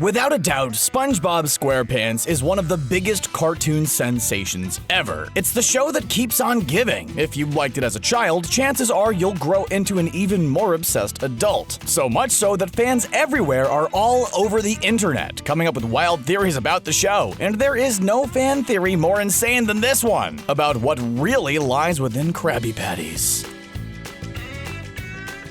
Without a doubt, Spongebob Squarepants is one of the biggest cartoon sensations ever. It's the show that keeps on giving. If you liked it as a child, chances are you'll grow into an even more obsessed adult. So much so that fans everywhere are all over the internet, coming up with wild theories about the show. And there is no fan theory more insane than this one, about what really lies within Krabby Patties.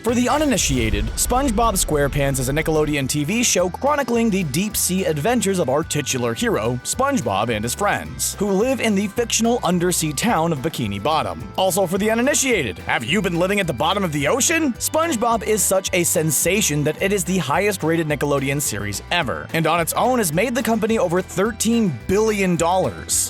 For the uninitiated, SpongeBob Squarepants is a Nickelodeon TV show chronicling the deep-sea adventures of our titular hero, SpongeBob and his friends, who live in the fictional undersea town of Bikini Bottom. Also for the uninitiated, have you been living at the bottom of the ocean? SpongeBob is such a sensation that it is the highest-rated Nickelodeon series ever, and on its own has made the company over $13 billion.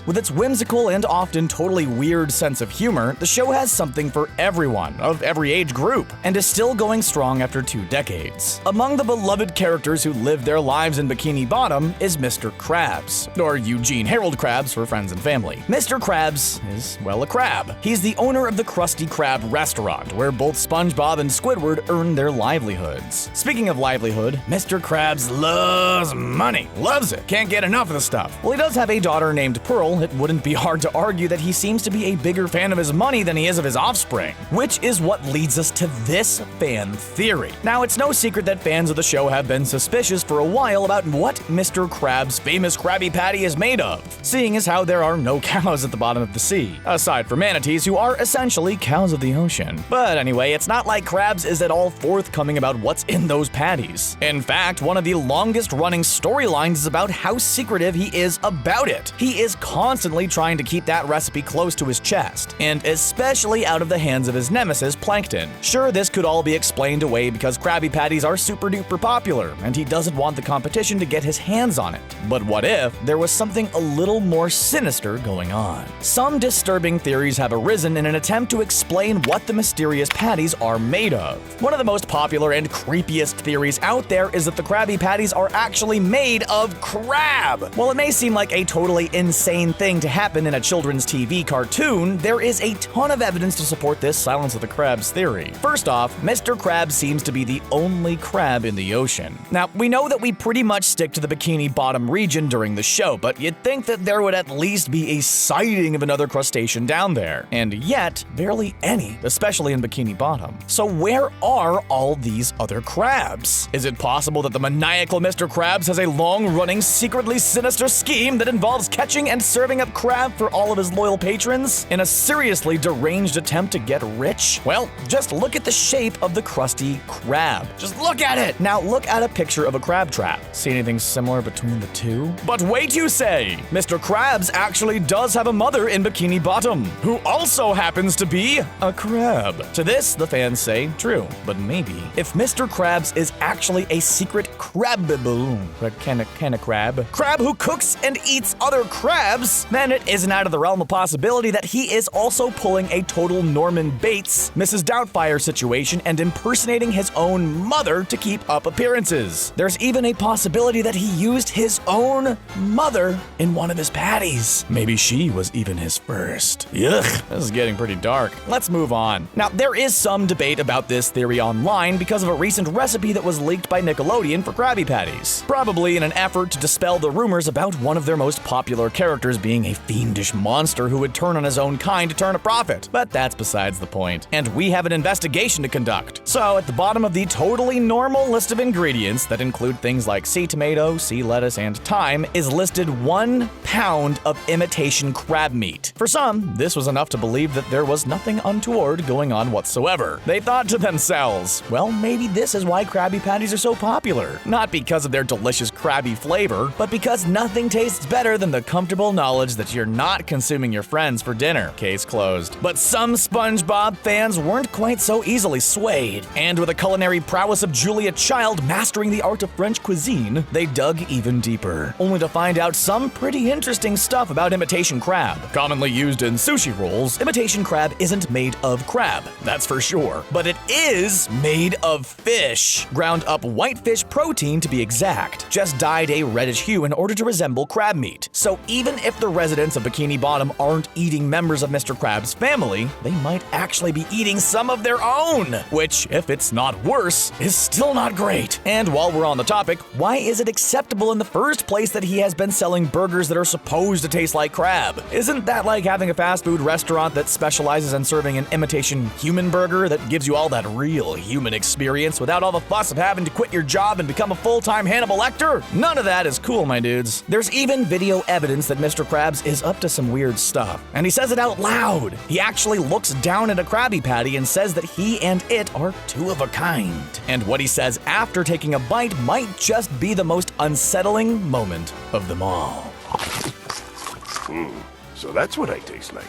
With its whimsical and often totally weird sense of humor, the show has something for everyone, of every age group, and is still going strong after 2 decades. Among the beloved characters who live their lives in Bikini Bottom is Mr Krabs, or Eugene Harold Krabs for friends and family. Mr Krabs is, well, a crab. He's the owner of the Krusty Krab restaurant, where both SpongeBob and Squidward earn their livelihoods. Speaking of livelihood, Mr Krabs loves money. Loves it. Can't get enough of the stuff. Well, he does have a daughter named Pearl. It wouldn't be hard to argue that he seems to be a bigger fan of his money than he is of his offspring, which is what leads us to this fan theory. Now, it's no secret that fans of the show have been suspicious for a while about what Mr. Krabs' famous Krabby Patty is made of, seeing as how there are no cows at the bottom of the sea, aside from manatees who are essentially cows of the ocean. But anyway, it's not like Krabs is at all forthcoming about what's in those patties. In fact, one of the longest-running storylines is about how secretive he is about it. He is constantly trying to keep that recipe close to his chest, and especially out of the hands of his nemesis, Plankton. Sure, this could all be explained away because Krabby Patties are super duper popular, and he doesn't want the competition to get his hands on it. But what if there was something a little more sinister going on? Some disturbing theories have arisen in an attempt to explain what the mysterious patties are made of. One of the most popular and creepiest theories out there is that the Krabby Patties are actually made of crab. While it may seem like a totally insane thing to happen in a children's TV cartoon, there is a ton of evidence to support this Silence of the Krabs theory. First off, Mr. Krab seems to be the only crab in the ocean. Now, we know that we pretty much stick to the Bikini Bottom region during the show, but you'd think that there would at least be a sighting of another crustacean down there. And yet, barely any, especially in Bikini Bottom. So where are all these other crabs? Is it possible that the maniacal Mr. Krabs has a long-running, secretly sinister scheme that involves catching and serving up crab for all of his loyal patrons in a seriously deranged attempt to get rich? Well, just look at the shape of the Krusty Krab. Just look at it! Now look at a picture of a crab trap. See anything similar between the two? But wait, you say! Mr. Krabs actually does have a mother in Bikini Bottom, who also happens to be a crab. To this, the fans say, true, but maybe. If Mr. Krabs is actually a secret crabable, crab who cooks and eats other crabs, then it isn't out of the realm of possibility that he is also pulling a total Norman Bates, Mrs. Doubtfire situation and impersonating his own mother to keep up appearances. There's even a possibility that he used his own mother in one of his patties. Maybe she was even his first. Yuck, this is getting pretty dark. Let's move on. Now, there is some debate about this theory online because of a recent recipe that was leaked by Nickelodeon for Krabby Patties, probably in an effort to dispel the rumors about one of their most popular characters being a fiendish monster who would turn on his own kind to turn a profit. But that's besides the point. And we have an investigation to conduct. So, at the bottom of the totally normal list of ingredients that include things like sea tomato, sea lettuce, and thyme is listed 1 pound of imitation crab meat. For some, this was enough to believe that there was nothing untoward going on whatsoever. They thought to themselves, well, maybe this is why Krabby Patties are so popular. Not because of their delicious crabby flavor, but because nothing tastes better than the comfortable knowledge that you're not consuming your friends for dinner. Case closed. But some SpongeBob fans weren't quite so easily swayed, and with the culinary prowess of Julia Child mastering the art of French cuisine, they dug even deeper, only to find out some pretty interesting stuff about imitation crab. Commonly used in sushi rolls, imitation crab isn't made of crab, that's for sure, but it is made of fish. Ground up whitefish protein to be exact, just dyed a reddish hue in order to resemble crab meat. So even if the residents of Bikini Bottom aren't eating members of Mr. Krabs' family, they might actually be eating some of their own. which, if it's not worse, is still not great. And while we're on the topic, why is it acceptable in the first place that he has been selling burgers that are supposed to taste like Krab? Isn't that like having a fast food restaurant that specializes in serving an imitation human burger that gives you all that real human experience without all the fuss of having to quit your job and become a full-time Hannibal Lecter? None of that is cool, my dudes. There's even video evidence that Mr. Krabs is up to some weird stuff, and he says it out loud. He actually looks down at a Krabby Patty and says that he and it are two of a kind. And what he says after taking a bite might just be the most unsettling moment of them all. So that's what I taste like.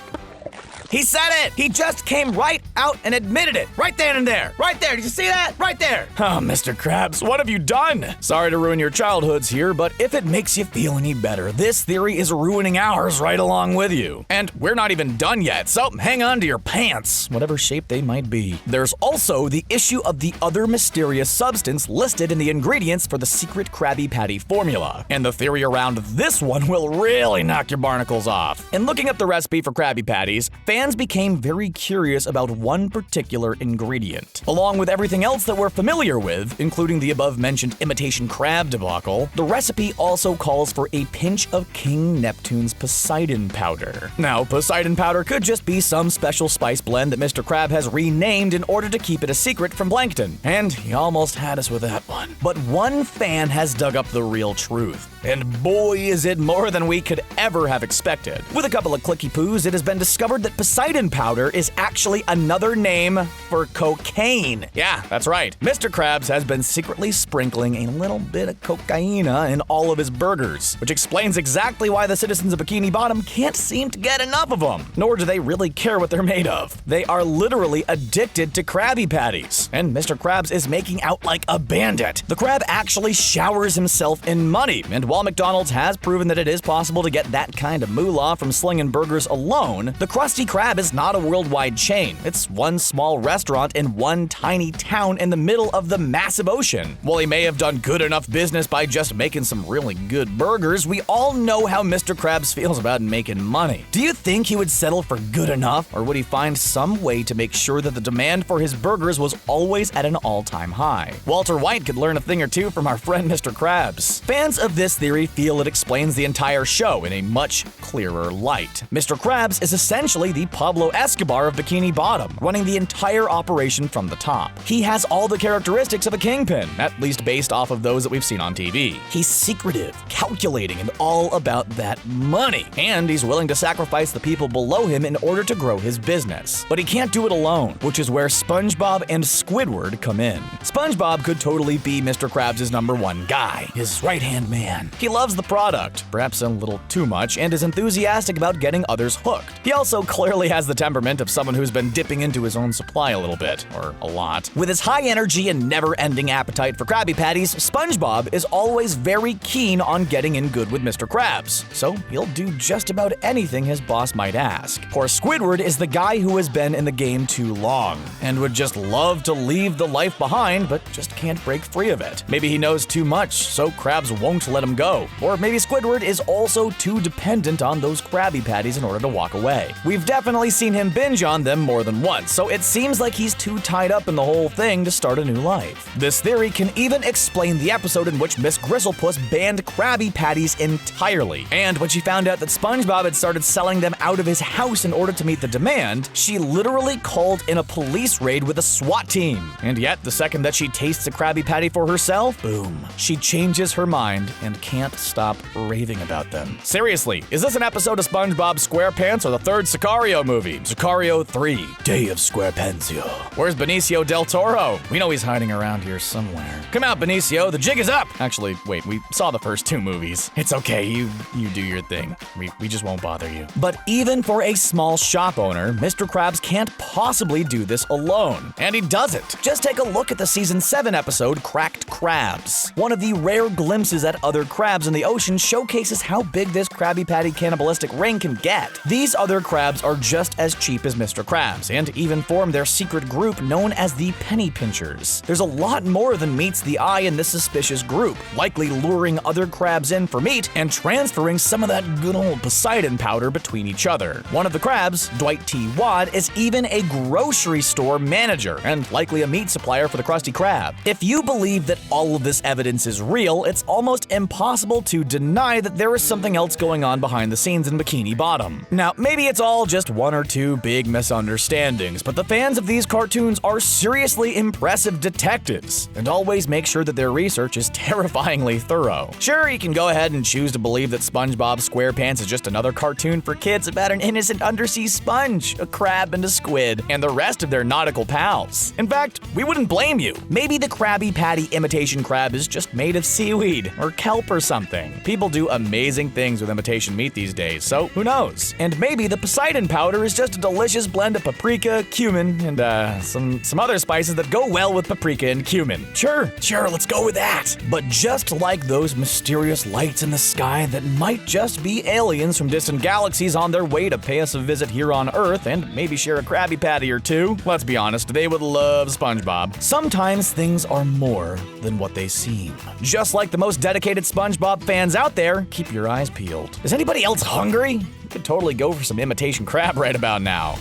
He said it! He just came right out and admitted it. Right then and there. Right there. Did you see that? Right there. Oh, Mr. Krabs, what have you done? Sorry to ruin your childhoods here, but if it makes you feel any better, this theory is ruining ours right along with you. And we're not even done yet, so hang on to your pants, whatever shape they might be. There's also the issue of the other mysterious substance listed in the ingredients for the secret Krabby Patty formula. And the theory around this one will really knock your barnacles off. In looking up the recipe for Krabby Patties, fans became very curious about one particular ingredient. Along with everything else that we're familiar with, including the above-mentioned imitation crab debacle, the recipe also calls for a pinch of King Neptune's Poseidon Powder. Now, Poseidon Powder could just be some special spice blend that Mr. Krab has renamed in order to keep it a secret from Plankton, and he almost had us with that one. But one fan has dug up the real truth, and boy is it more than we could ever have expected. With a couple of clicky poos, it has been discovered that Poseidon Powder is actually another name for cocaine. Yeah, that's right. Mr. Krabs has been secretly sprinkling a little bit of cocaine in all of his burgers, which explains exactly why the citizens of Bikini Bottom can't seem to get enough of them. Nor do they really care what they're made of. They are literally addicted to Krabby Patties, and Mr. Krabs is making out like a bandit. The Krab actually showers himself in money, and while McDonald's has proven that it is possible to get that kind of moolah from slinging burgers alone, the Krusty Krab is not a worldwide chain. It's one small restaurant in one tiny town in the middle of the massive ocean. While he may have done good enough business by just making some really good burgers, we all know how Mr. Krabs feels about making money. Do you think he would settle for good enough, or would he find some way to make sure that the demand for his burgers was always at an all-time high? Walter White could learn a thing or two from our friend Mr. Krabs. Fans of this theory feel it explains the entire show in a much clearer light. Mr. Krabs is essentially the Pablo Escobar of Bikini Bottom, running the entire operation from the top. He has all the characteristics of a kingpin, at least based off of those that we've seen on TV. He's secretive, calculating, and all about that money. And he's willing to sacrifice the people below him in order to grow his business. But he can't do it alone, which is where SpongeBob and Squidward come in. SpongeBob could totally be Mr. Krabs' #1 guy, his right-hand man. He loves the product, perhaps a little too much, and is enthusiastic about getting others hooked. He also clearly has the temperament of someone who's been dipping into his own supply a little bit, or a lot. With his high energy and never-ending appetite for Krabby Patties, SpongeBob is always very keen on getting in good with Mr. Krabs, so he'll do just about anything his boss might ask. Poor Squidward is the guy who has been in the game too long, and would just love to leave the life behind, but just can't break free of it. Maybe he knows too much, so Krabs won't let him go. Or maybe Squidward is also too dependent on those Krabby Patties in order to walk away. We've definitely seen him binge on them more than once, so it seems like he's too tied up in the whole thing to start a new life. This theory can even explain the episode in which Miss Gristlepuss banned Krabby Patties entirely. And when she found out that SpongeBob had started selling them out of his house in order to meet the demand, she literally called in a police raid with a SWAT team. And yet, the second that she tastes a Krabby Patty for herself, boom, she changes her mind and can't stop raving about them. Seriously, is this an episode of SpongeBob Squarepants or the third Sicario movie? Sicario 3, Day of Squarepantio. Where's Benicio del Toro? We know he's hiding around here somewhere. Come out, Benicio, the jig is up! Actually, wait, we saw the first 2 movies. It's okay, you do your thing. We just won't bother you. But even for a small shop owner, Mr. Krabs can't possibly do this alone. And he doesn't. Just take a look at the season 7 episode, Cracked Crabs. One of the rare glimpses at other crabs in the ocean showcases how big this Krabby Patty cannibalistic ring can get. These other crabs are just as cheap as Mr. Krabs, and and even formed their secret group known as the Penny Pinchers. There's a lot more than meets the eye in this suspicious group, likely luring other crabs in for meat and transferring some of that good old Poseidon powder between each other. One of the crabs, Dwight T. Wad, is even a grocery store manager and likely a meat supplier for the Krusty Krab. If you believe that all of this evidence is real, it's almost impossible to deny that there is something else going on behind the scenes in Bikini Bottom. Now, maybe it's all just one or two big misunderstandings, but the fans of these cartoons are seriously impressive detectives and always make sure that their research is terrifyingly thorough. Sure, you can go ahead and choose to believe that Spongebob Squarepants is just another cartoon for kids about an innocent undersea sponge, a crab and a squid, and the rest of their nautical pals. In fact, we wouldn't blame you. Maybe the Krabby Patty imitation crab is just made of seaweed or kelp or something. People do amazing things with imitation meat these days, so who knows? And maybe the Poseidon powder is just a delicious blend of paprika, cumin, and some other spices that go well with paprika and cumin. Sure, let's go with that. But just like those mysterious lights in the sky that might just be aliens from distant galaxies on their way to pay us a visit here on Earth and maybe share a Krabby Patty or two, let's be honest, they would love SpongeBob. Sometimes things are more than what they seem. Just like the most dedicated SpongeBob fans out there, keep your eyes peeled. Is anybody else hungry? You could totally go for some imitation crab right about now.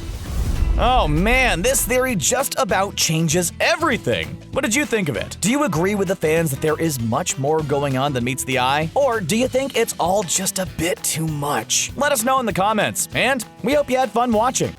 Oh man, this theory just about changes everything. What did you think of it? Do you agree with the fans that there is much more going on than meets the eye? Or do you think it's all just a bit too much? Let us know in the comments, and we hope you had fun watching.